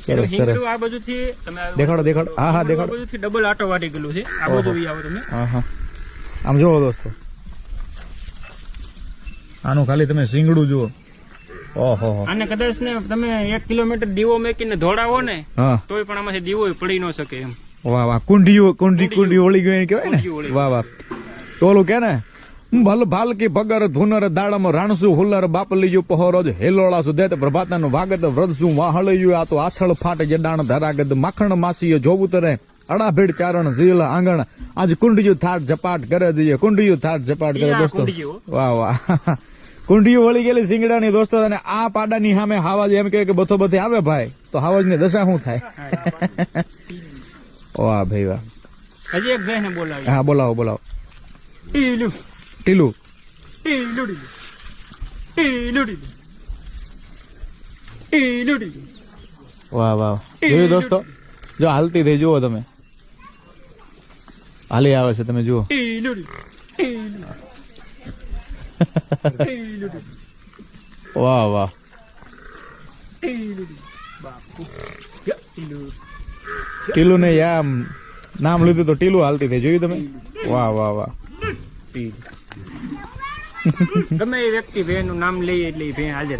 હિંગડું આ બાજુથી તમે દેખાડો દેખાડો. હા હા આ દેખાડો. બાજુથી ડબલ આટો વાટી ગયેલું છે. આ બાજુ આવો તમે. હા હા આમ જુઓ દોસ્તો, આનું ખાલી તમે શીંગડું જુઓ. ઓહો આને કદાચ ને તમે 1 કિલોમીટર દીવો મેકીને દોડાવો ને હા તોય પણ આમાંથી દીવો પડી ન શકે એમ. વાહ વાહ કુંડી ઓળી ગઈ કહેવાય ને. કુંડી ઓળી. વાહ વાહ. તો ઓલું કે ને ભલ ભાલકી ભગર ધુનર દાડમ રાણસુ હુલ્લર બાપલીયું પહોરોજ હેલોળા સુધેત પ્રભાતાનું વાગત વ્રતસું વાહળયું આ તો આછળ ફાટ જડાણ ધરાગત માખણ માસીએ જોવું તરે અડાભેડ ચારણ ઝીલ આંગણ આજ કુંડિયું થાટ ઝપાટ કરે દઈએ કુંડિયું થાટ ઝપાટ કરે દોસ્તો. વાહ વાહ. કુંડિયું વળી ગયેલી સિંગડાની દોસ્તો, અને આ પાડાની સામે હાવાજ એમ કે બથો બથી આવે ભાઈ તો હાવાજની દશા શું થાય. વાહ ભાઈ વાહ. હજી એક ભાઈને બોલાવી. હા બોલાવો બોલાવો. ટીલું ટીલું ટીલું ટીલું ટીલું. વાહ વાહ. જોયું દોસ્તો, જો હાલતી થઈ જુઓ તમે, હાલી આવે છે તમે જુઓ. વાહ વાહ. ટીલું ને યા નામ લીધું તો ટીલું હાલતી થઈ, જોયું તમે. વાહ વાહ વાહ. ગમે એ વ્યક્તિ ભેનું નામ લઈએ એટલે ભે હાજર.